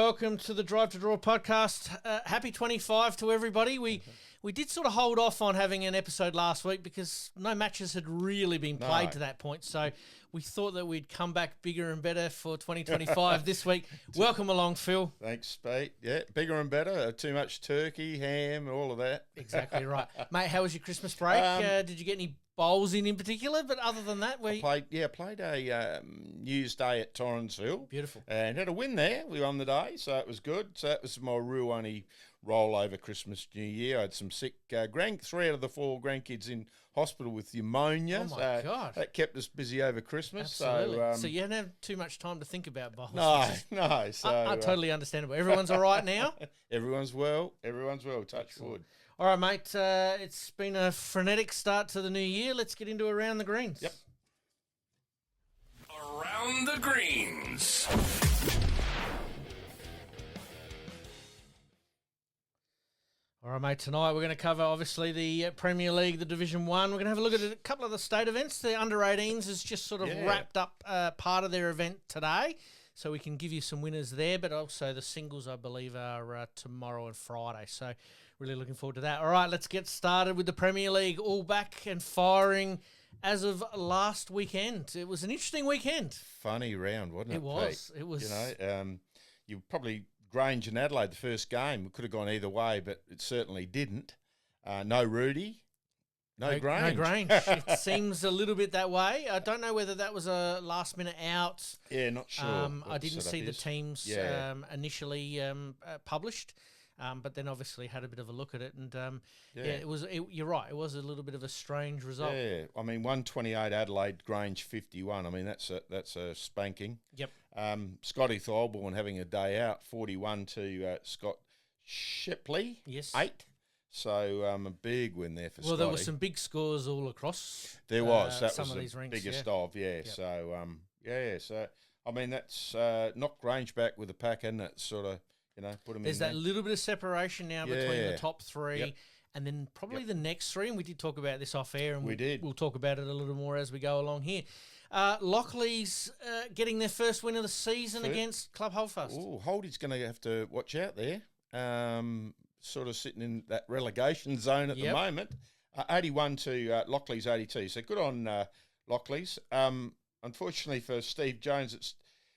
welcome to the Drive to Draw podcast. Happy 25 to everybody. We did sort of hold off on having an episode last week because no matches had really been played to that point. So we thought that we'd come back bigger and better for 2025 this week. Welcome along, Phil. Thanks, Pete. Yeah, bigger and better. Too much turkey, ham, all of that. Exactly right. Mate, how was your Christmas break? Did you get any bowls in particular? But other than that, played a New Year's Day at Torrensville. Beautiful. And had a win there. We won the day, so it was good. So that was my real only roll over Christmas, New Year. I had some sick 3 out of the 4 grandkids in hospital with pneumonia. Oh, my God. That kept us busy over Christmas. Absolutely. So you didn't have too much time to think about bowls. No. So I totally understandable. Everyone's all right now? Everyone's well. Touch wood. All right, mate. It's been a frenetic start to the new year. Let's get into Around the Greens. Yep. Around the Greens. All right, mate. Tonight we're going to cover, obviously, the Premier League, the Division 1. We're going to have a look at a couple of the state events. The under-18s has just sort of wrapped up part of their event today, so we can give you some winners there, but also the singles, I believe, are tomorrow and Friday. So really looking forward to that. All right, let's get started with the Premier League, all back and firing as of last weekend. It was an interesting weekend. Funny round, wasn't it? It was. Pete? It was. You know, you probably Grange and Adelaide the first game. It could have gone either way, but it certainly didn't. No Rudy. No Grange. No Grange. It seems a little bit that way. I don't know whether that was a last-minute out. Yeah, not sure. I didn't see the teams initially published, but then obviously had a bit of a look at it. And, you're right. It was a little bit of a strange result. Yeah, I mean, 128 Adelaide, Grange 51. I mean, that's a spanking. Yep. Scotty Thorburn having a day out, 41 to Scott Shepley, 8. So a big win there for Scotty. Well, there were some big scores all across. There was. That some was of these the ranks, biggest of, Yep. So, So, I mean, that's knocked Grange back with a pack, and it sort of, put them There's in that little bit of separation now between the top 3. Yep. And then probably the next 3, and we did talk about this off air, and we'll talk about it a little more as we go along here. Lockley's getting their first win of the season against Club Holdfast. Oh, Holdy's going to have to watch out there. Sort of sitting in that relegation zone at the moment. 81 to Lockley's 82. So good on Lockley's. Unfortunately for Steve Jones,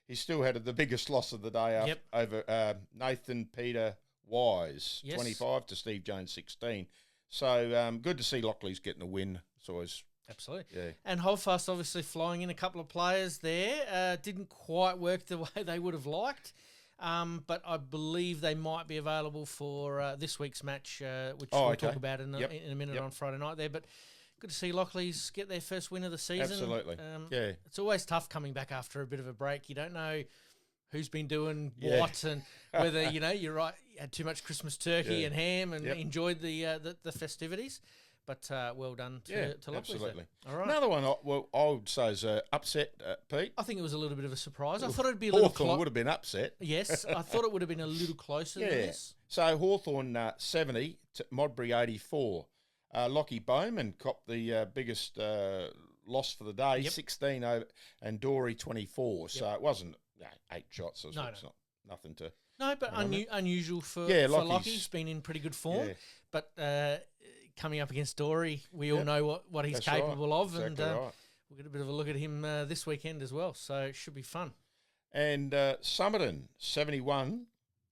he still had the biggest loss of the day over Nathan Peter Wise, 25 to Steve Jones 16. So good to see Lockley's getting a win. It's always absolutely. Yeah. And Holdfast obviously flying in a couple of players there. Didn't quite work the way they would have liked. But I believe they might be available for this week's match, which we'll talk about in a minute on Friday night there. But good to see Lockley's get their first win of the season. Absolutely. It's always tough coming back after a bit of a break. You don't know who's been doing what and whether, you're right, you had too much Christmas turkey and ham and enjoyed the festivities. But well done to Lockley. Absolutely. All right. Another one I would say is upset, Pete. I think it was a little bit of a surprise. I thought it would be a little Hawthorn would have been upset. Yes, I thought it would have been a little closer than this. So Hawthorn 70 to Modbury 84. Lockie Bowman copped the biggest loss for the day, 16 over, and Dory 24. So it wasn't 8 shots. It's not nothing to... No, but unusual for Lockie. He's been in pretty good form. Yeah. But coming up against Dory, we all know what he's capable of. Exactly, and we'll get a bit of a look at him this weekend as well. So it should be fun. And Somerton, 71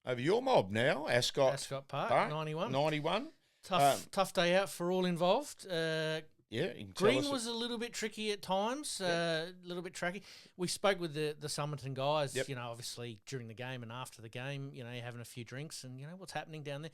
over your mob now, Ascot Park, 91. 91. Tough day out for all involved. Green was a little bit tricky at times, a little bit tracky. We spoke with the Somerton guys, obviously during the game and after the game, having a few drinks and, what's happening down there.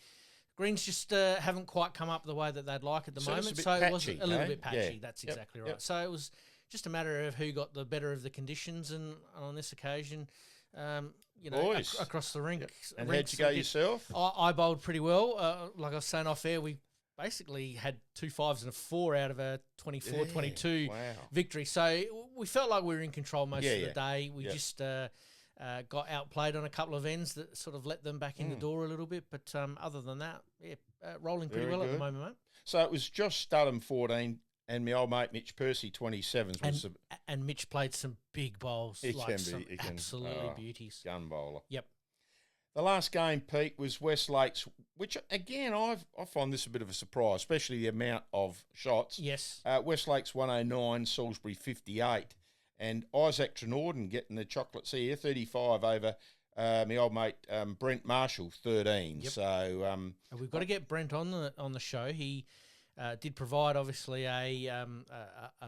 Greens just haven't quite come up the way that they'd like at the moment, so it was a little bit patchy. That's exactly right. So it was just a matter of who got the better of the conditions, and on this occasion, across the rink. Yep. And how'd you go yourself? I bowled pretty well. Like I was saying off air, we basically had 2 5s and a 4 out of a 24-22 victory. So we felt like we were in control most of the day. We just got outplayed on a couple of ends that sort of let them back in the door a little bit. But other than that, rolling pretty well at the moment, mate. So it was Josh Studham 14 and my old mate Mitch Percy 27s. And Mitch played some big bowls, absolutely beauties. Gun bowler. Yep. The last game, Pete, was Westlake's, which, again, I find this a bit of a surprise, especially the amount of shots. Yes. Westlake's 109, Salisbury 58. And Isaac Trenorden getting the chocolates here, 35 over my old mate Brent Marshall, 13. Yep. So we've got to get Brent on the show. He did provide, obviously, a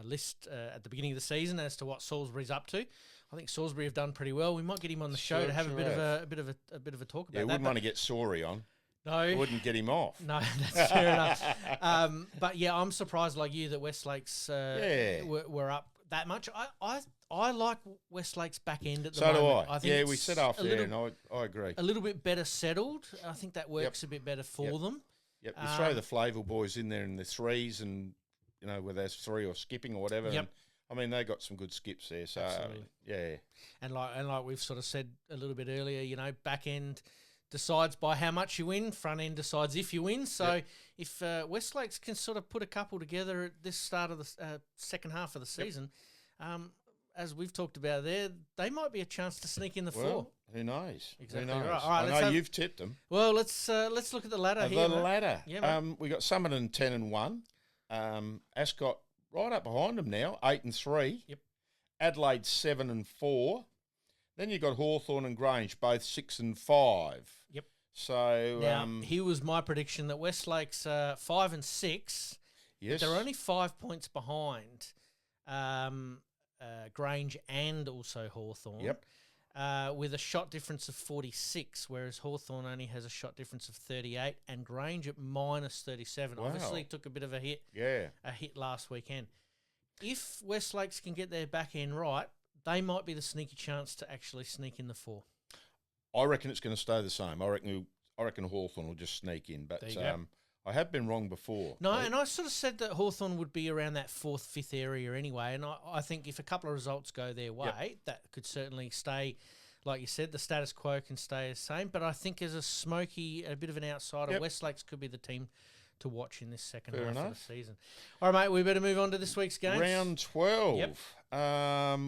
list at the beginning of the season as to what Salisbury's up to. I think Salisbury have done pretty well. We might get him on the show to have a bit of a talk about that. Yeah, wouldn't want to get Sorey on. No, wouldn't get him off. No, that's fair enough. But yeah, I'm surprised like you that Westlake's were up that much. I like Westlake's back end at the moment. So do I. think we set off there, and I agree. A little bit better settled. I think that works a bit better for them. Yep, you throw the Flavel boys in there in the threes, and whether that's three or skipping or whatever. Yep. And, they got some good skips there. So absolutely. And like we've sort of said a little bit earlier, back end decides by how much you win, front end decides if you win. So if Westlakes can sort of put a couple together at this start of the second half of the season, as we've talked about there, they might be a chance to sneak in the four. Who knows? Exactly who knows? right. All right, I know you've tipped them. Well, let's look at the ladder here. The ladder. Yeah, we got Summerton 10-1. Ascot right up behind them now, 8-3. Yep. Adelaide 7-4. Then you've got Hawthorn and Grange, both 6-5. Yep. So now, here was my prediction that Westlake's 5-6. Yes. They're only 5 points behind Grange and also Hawthorn. Yep. With a shot difference of 46, whereas Hawthorn only has a shot difference of 38, and Grange at -37. Wow. Obviously, took a bit of a hit. Yeah. A hit last weekend. If Westlakes can get their back end right, they might be the sneaky chance to actually sneak in the four. I reckon it's going to stay the same. I reckon Hawthorn will just sneak in, but I have been wrong before. No, and I sort of said that Hawthorn would be around that 4th, 5th area anyway, and I think if a couple of results go their way, that could certainly stay, like you said, the status quo can stay the same, but I think as a bit of an outsider, Westlakes could be the team to watch in this second half of the season. All right, mate, we better move on to this week's games. Round 12. Yep.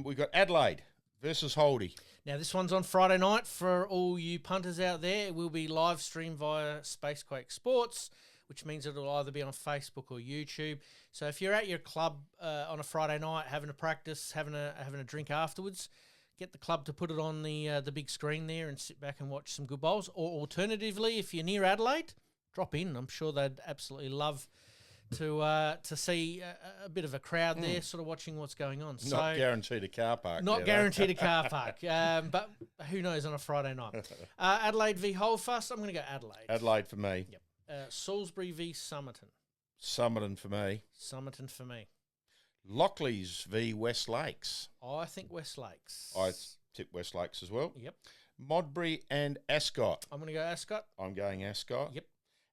We've got Adelaide versus Holdie. Now, this one's on Friday night for all you punters out there. It will be live streamed via Spacequake Sports, which means it'll either be on Facebook or YouTube. So if you're at your club on a Friday night, having a practice, having a drink afterwards, get the club to put it on the big screen there and sit back and watch some good bowls. Or alternatively, if you're near Adelaide, drop in. I'm sure they'd absolutely love to see a bit of a crowd there, sort of watching what's going on. Not guaranteed a car park. Not guaranteed a car park, but who knows on a Friday night. Adelaide v Holdfast. I'm going to go Adelaide. Adelaide for me. Yep. Salisbury v Somerton. Somerton for me. Somerton for me. Lockleys v West Lakes. I think West Lakes. I tip West Lakes as well. Yep. Modbury and Ascot. I'm going to go Ascot. I'm going Ascot. Yep.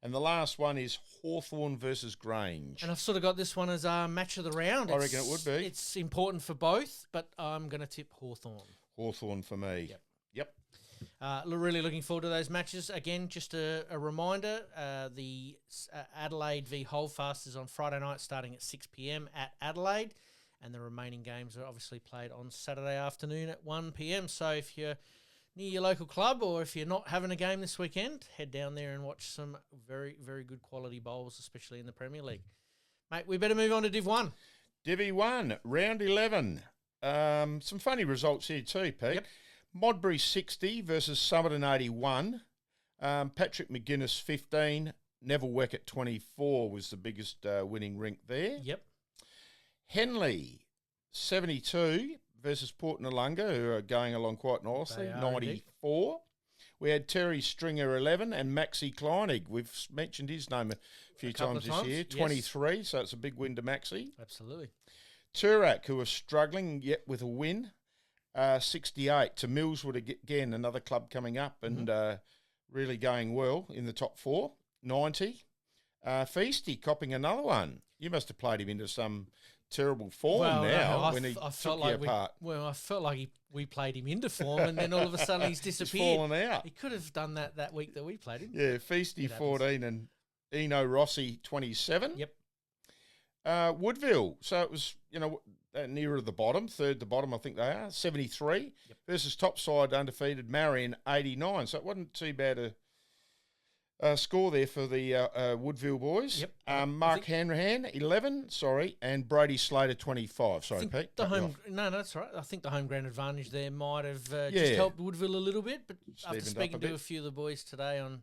And the last one is Hawthorn versus Grange. And I've sort of got this one as our match of the round. I reckon it would be. It's important for both, but I'm going to tip Hawthorn. Hawthorn for me. Yep. Yep. Really looking forward to those matches. Again, just a reminder, the Adelaide v Holdfast is on Friday night starting at 6 p.m. at Adelaide, and the remaining games are obviously played on Saturday afternoon at 1 p.m. So if you're near your local club or if you're not having a game this weekend, head down there and watch some very, very good quality bowls, especially in the Premier League. Mate, we better move on to Div 1. Div 1, round 11. Some funny results here too, Pete. Yep. Modbury 60 versus Somerton 81. Patrick McGuinness 15. Neville Weckett 24 was the biggest winning rink there. Yep. Henley 72 versus Port Noarlunga, who are going along quite nicely, 94. Indeed. We had Terry Stringer 11 and Maxi Kleinig. We've mentioned his name a few times this year, 23, so it's a big win to Maxi. Absolutely. Turak, who are struggling yet with a win, 68. To Millswood again, another club coming up and really going well in the top 4, 90. Feasty copping another one. You must have played him into some terrible form when he took you apart. I felt like we played him into form and then all of a sudden he's disappeared. He's fallen out. He could have done that week that we played him. Yeah, Feasty 14 and Eno Rossi 27. Yep. Woodville. So it was, nearer the bottom, third to bottom, I think they are, 73, versus top side undefeated Marion, 89. So it wasn't too bad a score there for the Woodville boys. Yep. Mark Hanrahan, 11, and Brady Slater, 25. Sorry, Pete. No, that's right. I think the home ground advantage there might have just helped Woodville a little bit, but after speaking to a few of the boys today on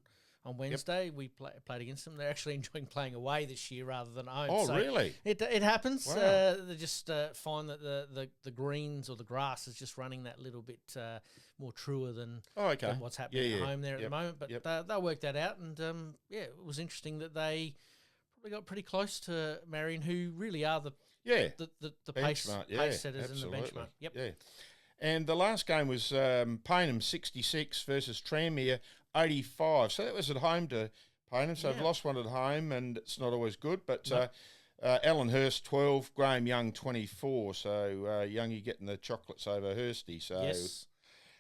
Wednesday, we played against them. They're actually enjoying playing away this year rather than home. Oh, so really? It happens. Wow. They just find that the greens or the grass is just running that little bit more truer than what's happening at home there at the moment. But they'll work that out. And, it was interesting that they probably got pretty close to Marion, who really are the pace setters in the benchmark. Yep. Yeah. And the last game was Paynham 66 versus Tranmere 85. So that was at home to Paynham. So they've lost one at home, and it's not always good. But Alan Hurst 12, Graham Young 24. So Youngie getting the chocolates over Hursty. So,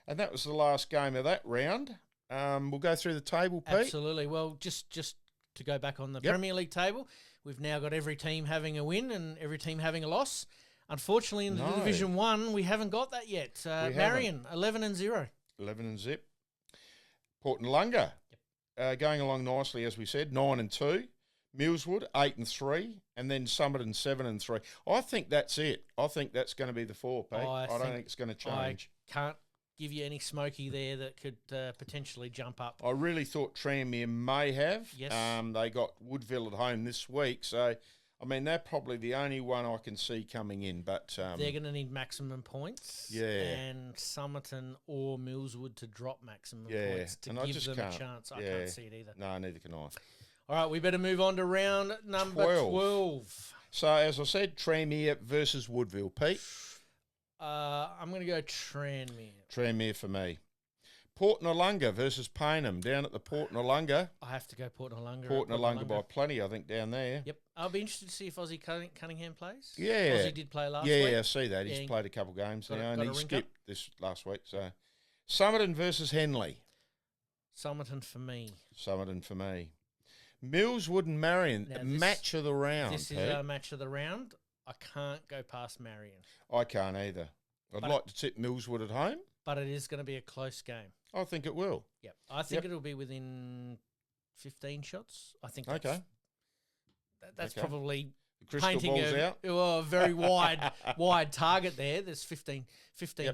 and that was the last game of that round. We'll go through the table, Pete. Absolutely. Well, just to go back on the Premier League table, we've now got every team having a win and every team having a loss. Unfortunately, in the Division 1, we haven't got that yet. Marion, 11-0. 11-0. Port Noarlunga going along nicely, as we said, 9-2. Millswood, 8-3. And then Somerton, 7-3. I think that's it. I think that's going to be the four, Pete. I don't think it's going to change. I can't give you any smoky there that could potentially jump up. I really thought Tranmere may have. Yes. They got Woodville at home this week, so... I mean, they're probably the only one I can see coming in, but... they're going to need maximum points. Yeah. And Somerton or Millswood to drop maximum points to give them a chance. I can't see it either. No, neither can I. All right, we better move on to round number 12. So, as I said, Tranmere versus Woodville. Pete? I'm going to go Tranmere. Tranmere for me. Port Noarlunga versus Paynham down at the Port Noarlunga. I have to go Port Noarlunga. Port Noarlunga by plenty, I think, down there. Yep. I'll be interested to see if Ozzy Cunningham plays. Yeah. Ozzy did play last week. Yeah, I see that. He's played a couple games now, and he skipped this last week. So, Somerton versus Henley. Somerton for me. Somerton for me. Millswood and Marion, match of the round. This is our match of the round. I can't go past Marion. I can't either. I'd like to tip Millswood at home. But it is going to be a close game. I think it will. Yep. I think it'll be within 15 shots. I think that's probably painting a very wide target there. There's 15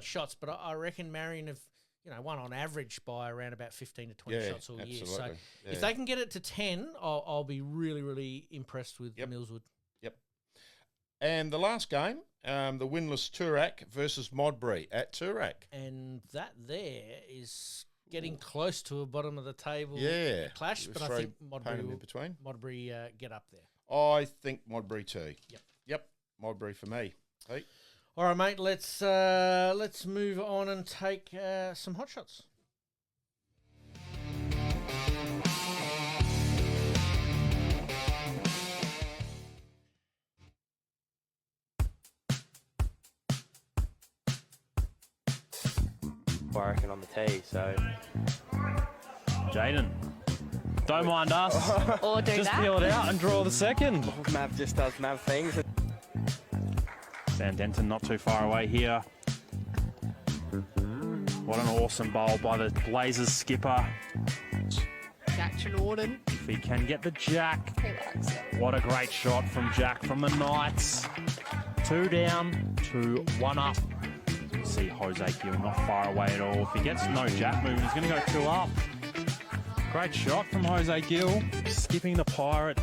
shots, but I reckon Marion have won on average by around about 15 to 20 shots all year. So if they can get it to 10, I'll be really, really impressed with Millswood. Yep. And the last game, the winless Toorak versus Modbury at Toorak. And that there is getting close to a bottom of the table clash, but I think Modbury get up there. I think Modbury too. Yep. Modbury for me. Pete? All right, mate, let's move on and take some hot shots. I reckon on the tee, so Jaden, don't mind us. Or do just that. peel it out and draw the second. Mav just does Mav things. Van Denton not too far away here. What an awesome bowl by the Blazers skipper. Jack Trenorden. If he can get the jack. He likes it. What a great shot from Jack from the Knights. 2 down to 1 up. See Jose Gill not far away at all. If he gets no jack movement, he's going to go 2 up. Great shot from Jose Gill, skipping the Pirate.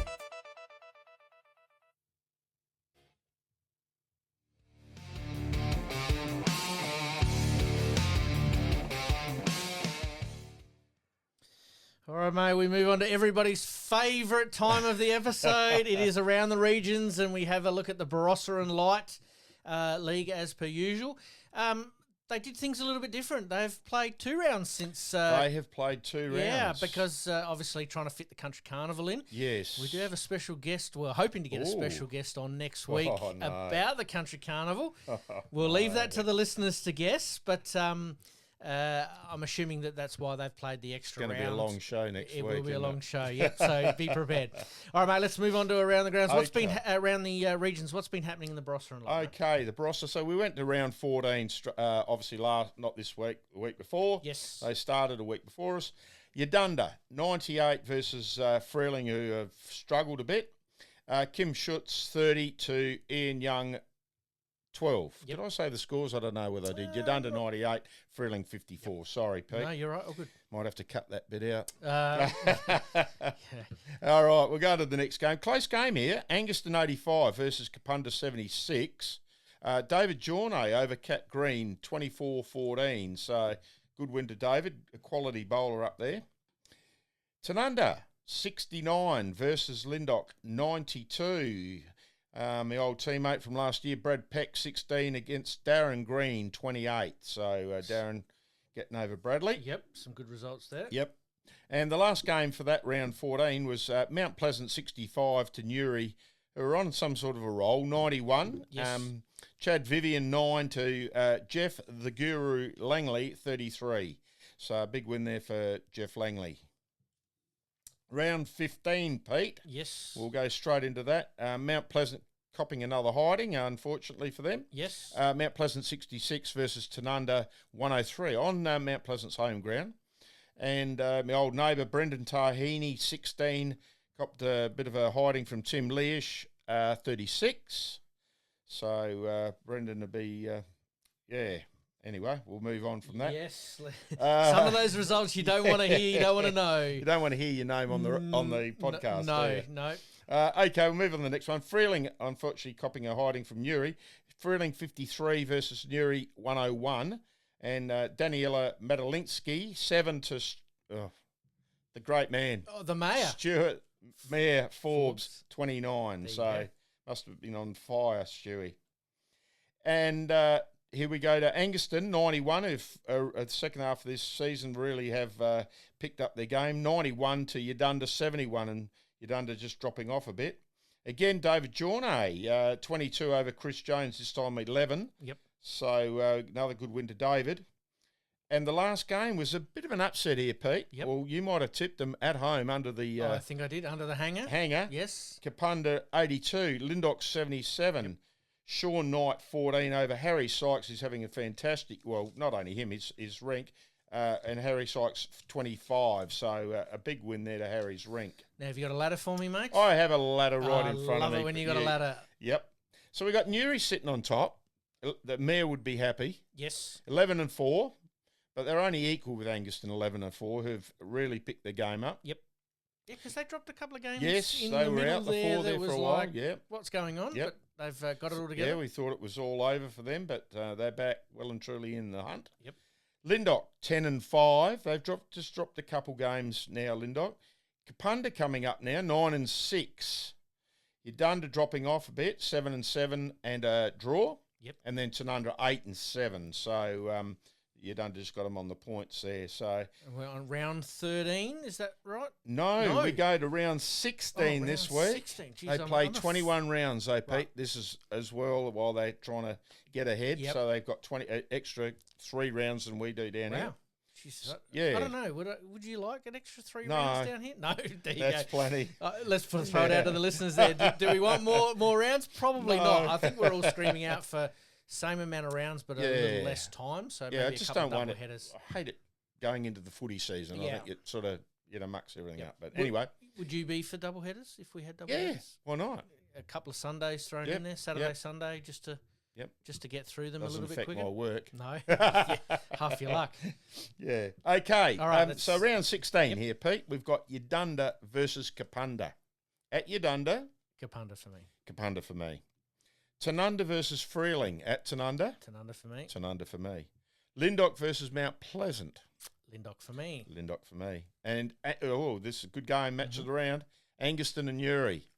All right, mate, we move on to everybody's favourite time of the episode. It is Around the Regions, and we have a look at the Barossa Light League as per usual. They did things a little bit different. They've played 2 rounds since... they have played 2 rounds. Yeah, because obviously trying to fit the Country Carnival in. Yes. We do have a special guest. We're hoping to get a special guest on next week about the Country Carnival. We'll leave that to the listeners to guess, but I'm assuming that's why they've played the extra round. It's going to be a long show next week. It will be a long show, yep. So be prepared. All right, mate, let's move on to Around the Grounds. What's been around the regions? What's been happening in the Barossa and Light? Okay, the Barossa. So we went to round 14, obviously not this week, the week before. Yes. They started a week before us. Yadunda, 98 versus Freeling, who have struggled a bit. Kim Schutz, 30 to Ian Young, 12. Yep. Did I say the scores? I don't know whether I did. Yadunda, 98, Freeling, 54. Yep. Sorry, Pete. No, you're right. Oh, good. Might have to cut that bit out. All right, we'll go to the next game. Close game here. Anguston, 85 versus Kapunda, 76. David Jornay over Cat Green, 24-14. So good win to David. A quality bowler up there. Tanunda, 69 versus Lindok, 92. My old teammate from last year, Brad Peck, 16 against Darren Green, 28. So Darren getting over Bradley. Yep, some good results there. Yep. And the last game for that round 14 was Mount Pleasant, 65 to Newry, who are on some sort of a roll, 91. Yes. Chad Vivian, 9 to Jeff the Guru Langley, 33. So a big win there for Jeff Langley. Round 15, Pete. Yes. We'll go straight into that. Mount Pleasant copping another hiding, unfortunately for them. Yes. Mount Pleasant 66 versus Tanunda 103 on Mount Pleasant's home ground. And my old neighbour Brendan Tahini 16 copped a bit of a hiding from Tim Leish 36. So Brendan will be, Anyway, we'll move on from that. Yes. Some of those results you don't want to hear, you don't want to know. You don't want to hear your name on the podcast, No. Okay, we'll move on to the next one. Freeling, unfortunately, copping a hiding from Newry. Freeling 53 versus Newry 101. And Daniela Madalinsky, 7 to the great man. Oh, the mayor. Stuart Mayor Forbes. 29. So must have been on fire, Stewie. And here we go to Anguston, 91, who the second half of this season really have picked up their game. 91 to Yadunda, 71, and Yadunda just dropping off a bit. Again, David Jornay, 22 over Chris Jones, this time 11. Yep. So another good win to David. And the last game was a bit of an upset here, Pete. Yep. Well, you might have tipped them at home under the... I think I did, under the hanger. Yes. Kapunda, 82, Lindok, 77. Yep. Sean Knight, 14 over Harry Sykes. Is having a fantastic, well, not only him, his rank, and Harry Sykes, 25. So a big win there to Harry's rank. Now, have you got a ladder for me, mate? I have a ladder right in front of me. I love it when you got a ladder. Yep. So we got Newry sitting on top. The mayor would be happy. Yes. 11 and 4, but they're only equal with Anguston, 11 and 4, who've really picked the game up. Yep. Yeah, because they dropped a couple of games. Yes, in they the were middle out the four there for a while. Like, yep. What's going on? Yep. But they've got it all together. Yeah, we thought it was all over for them, but they're back well and truly in the hunt. Yep. Lindok, 10 and 5. They've just dropped a couple games now, Lindok. Kapunda coming up now, 9 and 6. Yadunda dropping off a bit, 7 and 7, and a draw. Yep. And then Tanunda, 8 and 7. So Yadunda just got them on the points there. So we're on round 13, is that right? No, we go to round 16 this week. 16. Jeez, they played 21 rounds, though, Pete. Right. This is as well while they're trying to get ahead. Yep. So they've got 20 extra 3 rounds than we do down here. Yeah. I don't know. Would you like an extra 3 rounds down here? No, there you that's go. Plenty. Let's throw it out to the listeners there. Do we want more rounds? Probably not. I think we're all screaming out for same amount of rounds, but a little less time. So maybe I just a couple don't want double headers. I hate it going into the footy season. I think it sort of mucks everything up. But anyway, would you be for double headers if we had double headers? Why not? A couple of Sundays thrown in there, Saturday, Sunday, just to get through them Doesn't a little bit quicker. My work. No, half your luck. Yeah. Okay. All right. So round 16 here, Pete. We've got Yadunda versus Kapunda. At Yadunda. Kapunda for me. Kapunda for me. Tanunda versus Freeling. At Tanunda. Tanunda for me. Tanunda for me. Lindok versus Mount Pleasant. Lindok for me. Lindok for me. And this is a good game. Match of the round. Anguston and Newry.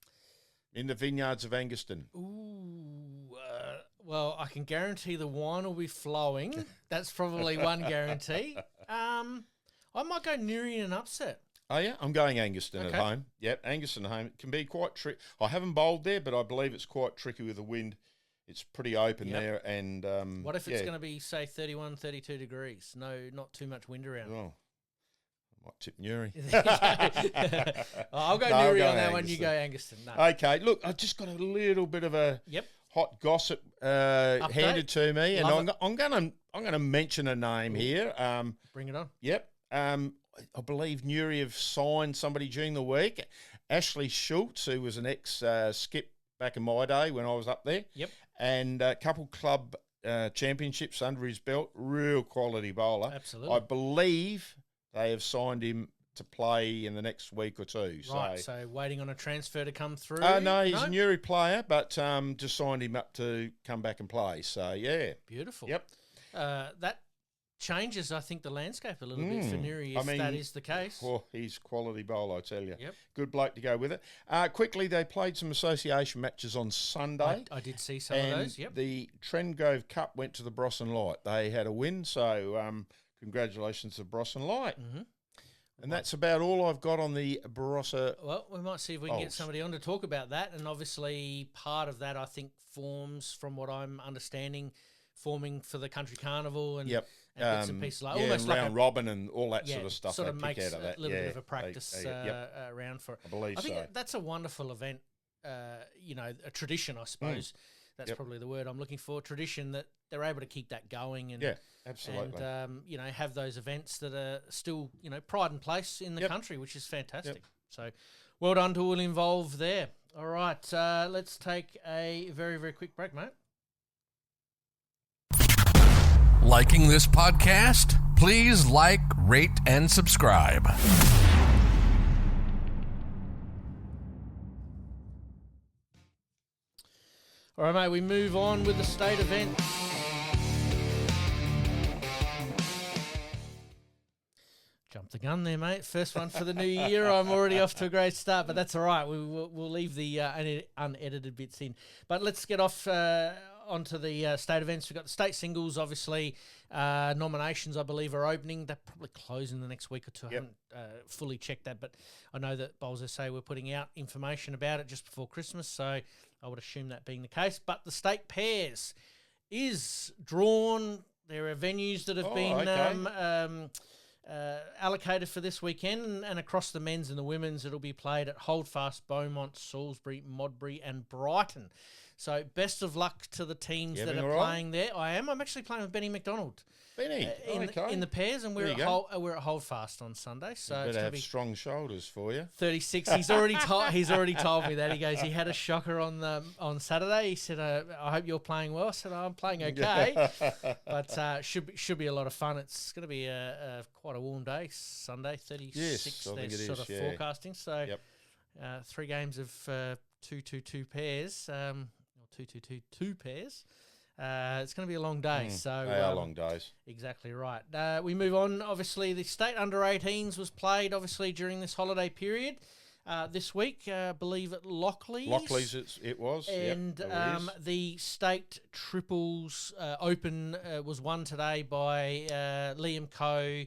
In the vineyards of Anguston. Ooh, well, I can guarantee the wine will be flowing. That's probably one guarantee. I might go Newry in an upset. Oh, yeah? I'm going Anguston at home. Yep, Anguston at home. It can be quite tricky. I haven't bowled there, but I believe it's quite tricky with the wind. it's pretty open there. And what if it's going to be, say, 31, 32 degrees? No, not too much wind around. Oh, I might tip Newry. I'll go Newry on that one. You go Angaston. No. Okay, look, I just got a little bit of a hot gossip handed to me, and I'm going to mention a name here. Bring it on. Yep. I believe Newry have signed somebody during the week, Ashley Schultz, who was an ex-skip back in my day when I was up there. Yep. And a couple club championships under his belt. Real quality bowler. Absolutely. I believe they have signed him to play in the next week or two. Right, so waiting on a transfer to come through? No, he's a Newry player, but just signed him up to come back and play. So, yeah. Beautiful. Yep. That changes, I think, the landscape a little bit for Newry if that is the case. Well, he's quality bowler, I tell you. Yep. Good bloke to go with it. Quickly, they played some association matches on Sunday. I did see some of those, yep. The Trengove Cup went to the Barossa Light. They had a win, so congratulations to Barossa Light. Mm-hmm. And that's about all I've got on the Barossa. Well, we might see if we can get somebody on to talk about that. And obviously, part of that, I think, forms, from what I'm understanding, forming for the Country Carnival and bits and pieces almost like round robin and all that sort of stuff. Sort of makes out of that. a little bit of a practice round for it. I think that's a wonderful event. A tradition, I suppose. That's probably the word I'm looking for. Tradition that they're able to keep that going and absolutely. And have those events that are still pride and place in the country, which is fantastic. So, well done to all involved there. All right, let's take a very, very quick break, mate. Liking this podcast? Please like, rate, and subscribe. All right, mate, we move on with the state event. Jumped the gun there, mate. First one for the new year. I'm already off to a great start, but that's all right. We'll leave the unedited bits in. But let's get off onto the state events. We've got the state singles, obviously. Nominations, I believe, are opening. They're probably closing the next week or two. I haven't fully checked that, but I know that Bowls SA were putting out information about it just before Christmas, so I would assume that being the case. But the state pairs is drawn. There are venues that have been allocated for this weekend, and across the men's and the women's, it'll be played at Holdfast, Beaumont, Salisbury, Modbury, and Brighton. So best of luck to the teams that are playing there. I'm actually playing with Benny McDonald. Benny, in the pairs, and we're at Holdfast on Sunday. So it's going to be strong shoulders for you. 36. He's already told me that. He goes, he had a shocker on Saturday. He said, I hope you're playing well. I said, I'm playing okay, but should be a lot of fun. It's going to be quite a warm day. Sunday, 36. They're sort of forecasting. So 3 games of 2-2-2 pairs. 2-2-2 pairs. It's going to be a long day. So they are long days. Exactly right. We move on. Obviously, the state under-18s was played, obviously, during this holiday period. This week, I believe at Lockley's. Lockley's it was. And the state triples open was won today by Liam Coe,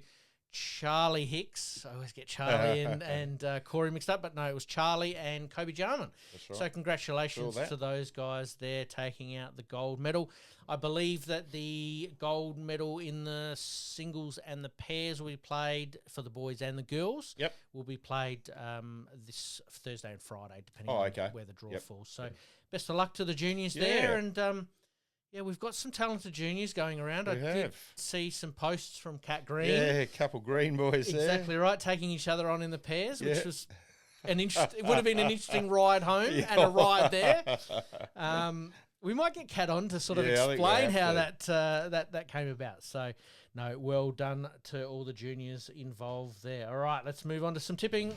Charlie Hicks. I always get Charlie and Corey mixed up, but no, it was Charlie and Kobe Jarman. That's right. So congratulations to those guys there taking out the gold medal. I believe that the gold medal in the singles and the pairs will be played for the boys and the girls. Yep. Will be played this Thursday and Friday, depending on where the draw falls. So best of luck to the juniors there. And we've got some talented juniors going around. I did see some posts from Cat Green. Yeah, a couple Green boys there. Exactly right, taking each other on in the pairs, which was it would have been an interesting ride home and a ride there. We might get Cat on to sort of explain how that came about. So, no, well done to all the juniors involved there. All right, let's move on to some tipping.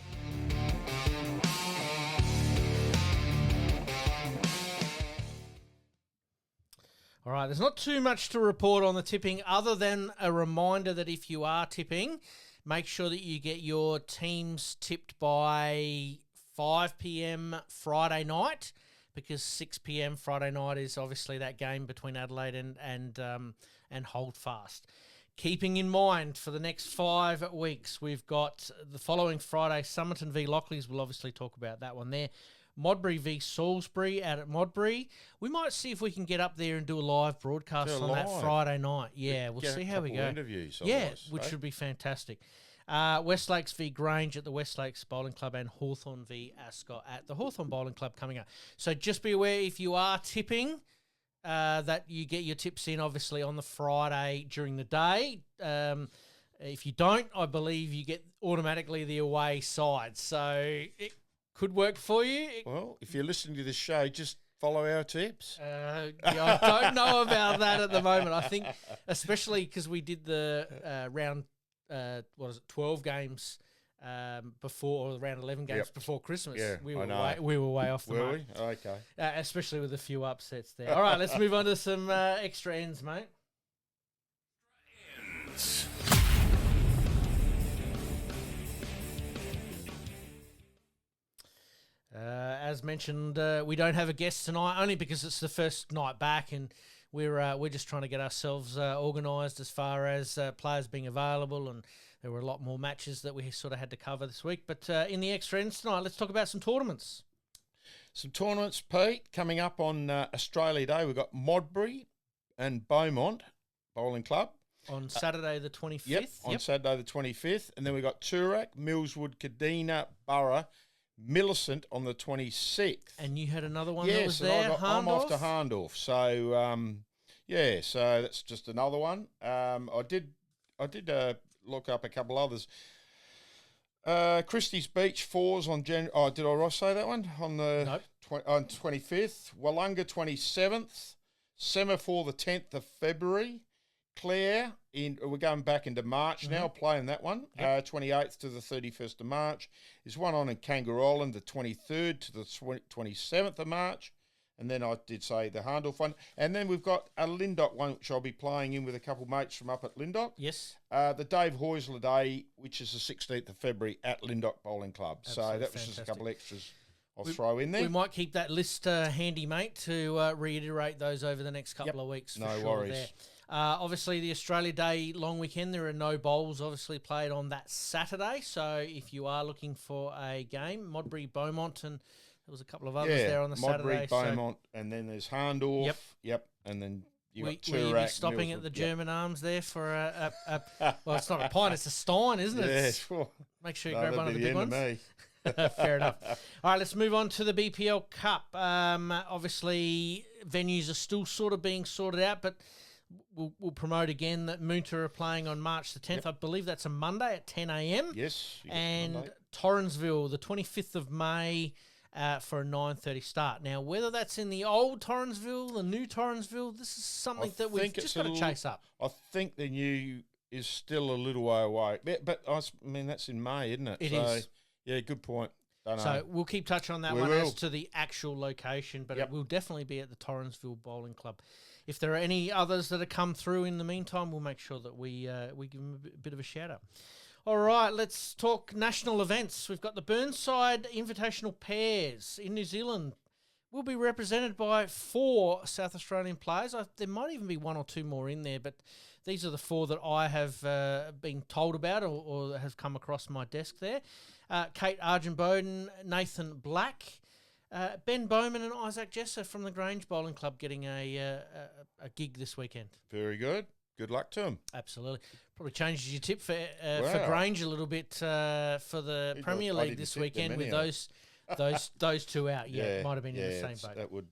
All right, there's not too much to report on the tipping other than a reminder that if you are tipping, make sure that you get your teams tipped by 5 p.m. Friday night, because 6 p.m. Friday night is obviously that game between Adelaide and Holdfast. Keeping in mind for the next 5 weeks, we've got the following Friday, Somerton v Lockleys. We'll obviously talk about that one there. Modbury v Salisbury out at Modbury. We might see if we can get up there and do a live broadcast on that Friday night. Yeah, we'll see how we go. Interviews, which would be fantastic. Westlakes v Grange at the Westlakes Bowling Club, and Hawthorn v Ascot at the Hawthorn Bowling Club coming up. So just be aware, if you are tipping, that you get your tips in obviously on the Friday during the day. If you don't, I believe you get automatically the away side. So it could work for you. Well, if you're listening to this show, just follow our tips. I don't know about that at the moment. I think, especially because we did the round, 12 games before, or around 11 games before Christmas. Yeah, we were way off the mark. Were we? Okay. Especially with a few upsets there. All right, let's move on to some extra ends, mate. As mentioned, we don't have a guest tonight, only because it's the first night back, and we're just trying to get ourselves organised as far as players being available, and there were a lot more matches that we sort of had to cover this week. But in the extra ends tonight, let's talk about some tournaments. Some tournaments, Pete, coming up on Australia Day. We've got Modbury and Beaumont Bowling Club. On Saturday the 25th. Yep, on Saturday the 25th. And then we've got Toorak, Millswood, Kadina, Borough, Millicent on the 26th. And you had another one that was there, I'm off to Harndorf. So, so that's just another one. I did look up a couple others. Christie's Beach 4s on did I say that one? On the on 25th. Wollonga 27th. Semaphore the 10th of February. Clare, we're going back into March now, playing that one, 28th to the 31st of March. There's one on in Kangaroo Island, the 23rd to the 27th of March. And then I did say the Harndorf one. And then we've got a Lindop one, which I'll be playing in with a couple of mates from up at Lindop. Yes. The Dave Heusler Day, which is the 16th of February at Lindop Bowling Club. Absolutely so that was fantastic. just a couple extras I'll throw in there. We might keep that list handy, mate, to reiterate those over the next couple of weeks. No worries. There. Obviously, the Australia Day long weekend, there are no bowls obviously played on that Saturday. So if you are looking for a game, Modbury, Beaumont, and there was a couple of others there on the Modbury, Saturday. Beaumont, and then there's Harndorf. Yep. And then you got Toorak. Will you be stopping at the German Arms there for well, it's not a pint, it's a stein, isn't it? Yeah, sure. Make sure you grab one of the big ones. Me. Fair enough. All right, let's move on to the BPL Cup. Obviously, venues are still sort of being sorted out, but we'll promote again that Moonta are playing on March the 10th. I believe that's a Monday at 10 a.m. Yes. And Torrensville, the 25th of May, for a 9:30 start. Now, whether that's in the old Torrensville, the new Torrensville, this is something that we've just got to chase up. I think the new is still a little way away. But I mean, that's in May, isn't it? It is. Yeah, good point. Don't know. So we'll keep touch on that as to the actual location, but it will definitely be at the Torrensville Bowling Club. If there are any others that have come through in the meantime, we'll make sure that we give them a bit of a shout out. All right, let's talk national events. We've got the Burnside Invitational Pairs in New Zealand. Will be represented by 4 South Australian players. There might even be 1 or 2 more in there, but these are the 4 that I have been told about or have come across my desk there. Kate Argent-Bowden, Nathan Black, Ben Bowman and Isaac Jesser from the Grange Bowling Club getting a gig this weekend. Very good. Good luck to them. Absolutely. Probably changes your tip for Grange a little bit for the Premier League this weekend with those 2 out. Yeah, might have been in the same boat. That would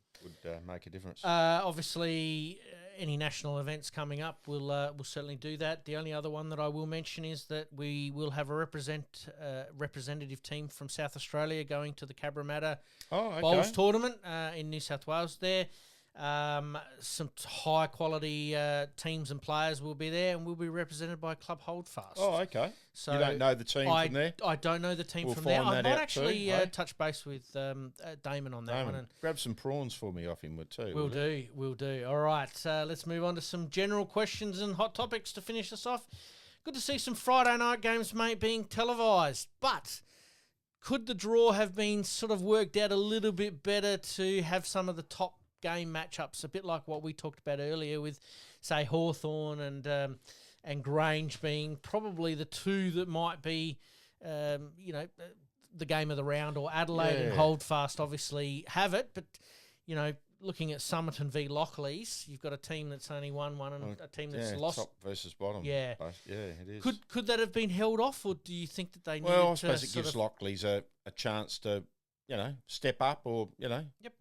make a difference. Obviously, any national events coming up, we'll certainly do that. The only other one that I will mention is that we will have a representative team from South Australia going to the Cabramatta Bowls tournament in New South Wales there. Some high quality teams and players will be there, and will be represented by Club Holdfast. Oh, okay. So you don't know the team from there? I don't know the team from there. I might actually touch base with Damon on that one. And grab some prawns for me off him too. We'll do. All right, let's move on to some general questions and hot topics to finish us off. Good to see some Friday night games, mate, being televised, but could the draw have been sort of worked out a little bit better to have some of the top game matchups, a bit like what we talked about earlier with, say, Hawthorn and Grange being probably the 2 that might be, the game of the round, or Adelaide and Holdfast obviously have it. But, you know, looking at Somerton v Lockleys, you've got a team that's only won one and a team that's lost. Top versus bottom. Yeah. Yeah, it is. Could that have been held off, or do you think that they need to... Well, I suppose it gives Lockleys a chance to, you know, step up or, you know. Yep.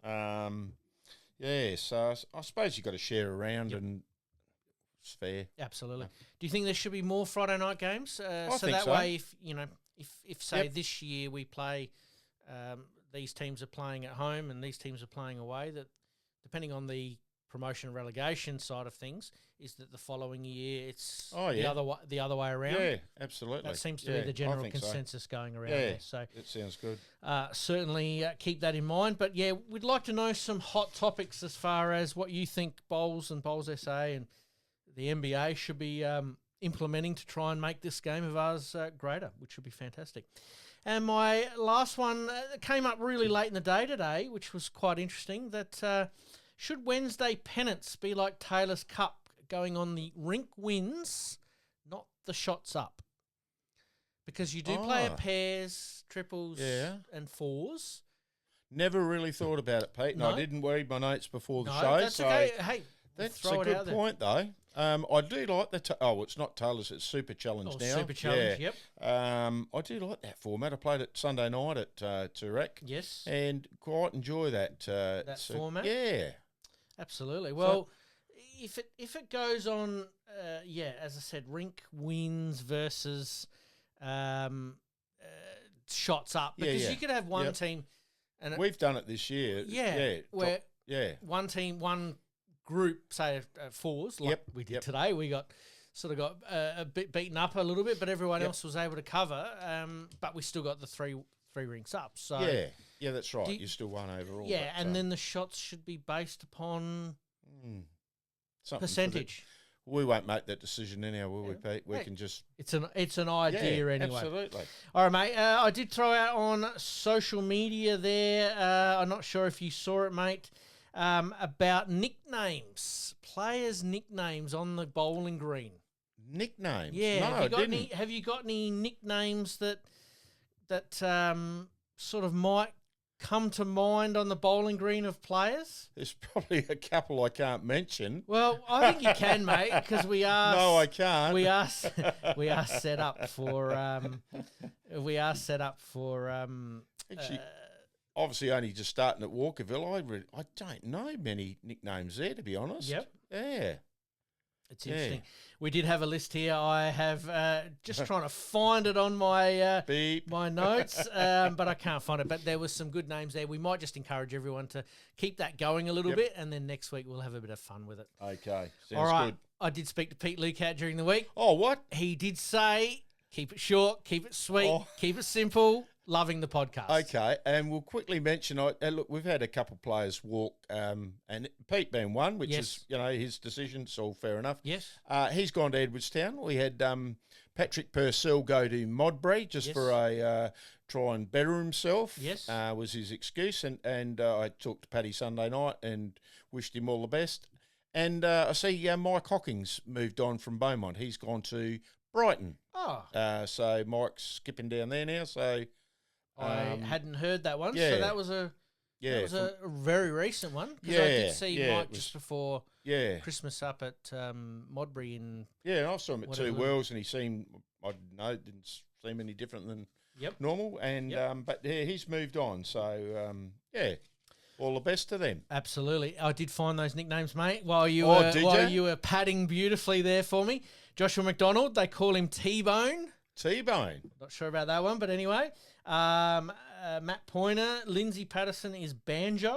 So I suppose you've got to share around and it's fair. Absolutely. Do you think there should be more Friday night games? So that way, if, you know, if say this year we play, these teams are playing at home and these teams are playing away, that depending on the promotion and relegation side of things, is that the following year it's the other way around? Yeah, absolutely. That seems to be the general consensus going around there. So it sounds good. Certainly keep that in mind. But yeah, we'd like to know some hot topics as far as what you think Bowls and Bowls SA and the NBA should be implementing to try and make this game of ours greater, which would be fantastic. And my last one came up really late in the day today, which was quite interesting, that should Wednesday pennants be like Taylor's Cup, going on the rink wins, not the shots up? Because you do play at pairs, triples and fours. Never really thought about it, Pete. No. I didn't read my notes before the show. That's okay. Hey, that's a good point, though. I do like the... it's not Taylor's, it's Super Challenge now. Super Challenge, yep. I do like that format. I played it Sunday night at Turek. Yes. And quite enjoy that. Format? Yeah. Absolutely. Well, if it goes on, as I said, rink wins versus shots up. Because you could have one team... and we've done it this year. One team, one group, say fours, like we did today. We got a bit beaten up a little bit, but everyone else was able to cover. But we still got the three rinks up. So that's right. You still won overall. Yeah, and then the shots should be based upon percentage. We won't make that decision anyhow, will we, Pete? We can just... It's an idea anyway. Absolutely. All right, mate. I did throw out on social media there, I'm not sure if you saw it, mate, about nicknames, players' nicknames on the bowling green. Nicknames? Yeah. No, have you got any nicknames that sort of might come to mind on the bowling green of players? There's probably a couple I can't mention. Well, I think you can, mate, because we are... No, I can't. We are set up for... Actually, obviously only just starting at Walkerville. I don't know many nicknames there, to be honest. Yep. Yeah. It's interesting. We did have a list here. I have just trying to find it on my my notes, but I can't find it. But there was some good names there. We might just encourage everyone to keep that going a little bit, and then next week we'll have a bit of fun with it. Okay. Sounds all right. good. I did speak to Pete Lucat during the week. Oh, what? He did say, keep it short, keep it sweet, keep it simple. Loving the podcast. Okay, and we'll quickly mention, look, we've had a couple of players walk, and Pete being one, which is, his decision, so fair enough. Yes. He's gone to Edwardstown. We had Patrick Purcell go to Modbury just for a try and better himself. Yes. Was his excuse, and I talked to Paddy Sunday night and wished him all the best. And I see Mike Hockings moved on from Beaumont. He's gone to Brighton. Oh. So Mike's skipping down there now, so... I hadn't heard that one, so that was a very recent one. Because I did see Mike just before Christmas up at Modbury in. Yeah, and I saw him at Two Worlds, and he seemed, I don't know, didn't seem any different than normal. And but he's moved on, so all the best to them. Absolutely, I did find those nicknames, mate. While you were padding beautifully there for me, Joshua McDonald, they call him T-Bone. T-Bone. Not sure about that one, but anyway. Matt Pointer, Lindsay Patterson is Banjo.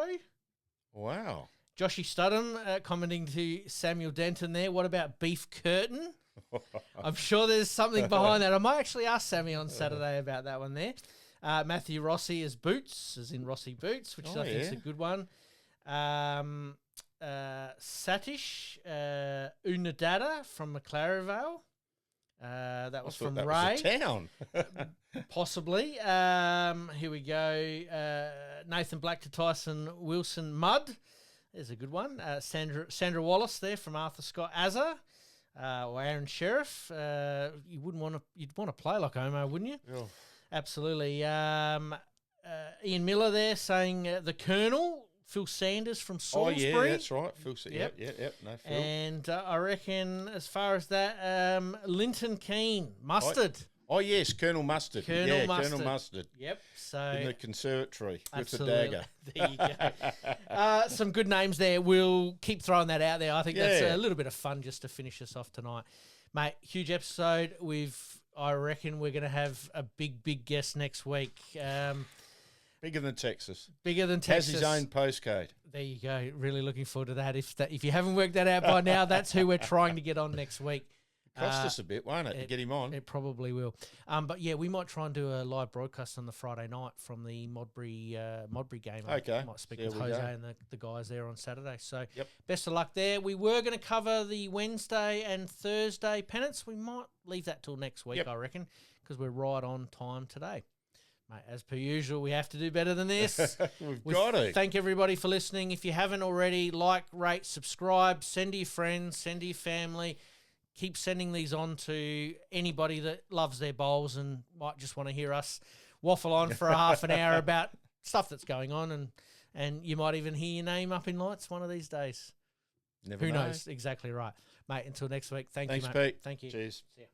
Wow. Joshy Studham commenting to Samuel Denton there. What about Beef Curtain? I'm sure there's something behind that. I might actually ask Sammy on Saturday about that one there. Matthew Rossi is Boots, as in Rossi Boots, which I think is a good one. Satish Unadada from McLaren that was from Ray. Was a town. Possibly. Here we go. Nathan Black to Tyson Wilson Mudd. There's a good one. Sandra Wallace there from Arthur Scott Azza. Or Aaron Sheriff. You'd want to play like Omo, wouldn't you? Absolutely. Ian Miller there saying the Colonel, Phil Sanders from Salisbury. Oh, yeah, that's right. Phil Sanders. Yep. No, Phil. And I reckon as far as that, Linton Keane, Mustard. Oh, yes, Colonel Mustard. Colonel Mustard. Yep. So in the conservatory absolutely. with the dagger. There you go. Some good names there. We'll keep throwing that out there. I think that's a little bit of fun just to finish us off tonight. Mate, huge episode. I reckon we're going to have a big guest next week. Bigger than Texas. Has his own postcode. There you go. Really looking forward to that. If you haven't worked that out by now, that's who we're trying to get on next week. Cost us a bit, won't it, to get him on? It probably will. But yeah, we might try and do a live broadcast on the Friday night from the Modbury game. Okay. I might speak with Jose and the guys there on Saturday. So best of luck there. We were going to cover the Wednesday and Thursday pennants. We might leave that till next week, I reckon, because we're right on time today. Mate, as per usual, we have to do better than this. We've got to. Thank everybody for listening. If you haven't already, like, rate, subscribe, send to your friends, send to your family. Keep sending these on to anybody that loves their bowls and might just want to hear us waffle on for a half an hour about stuff that's going on, and you might even hear your name up in lights one of these days. Never Who know. knows? Exactly right. Mate, until next week, thanks you, mate. Pete. Thank you. Cheers. See ya.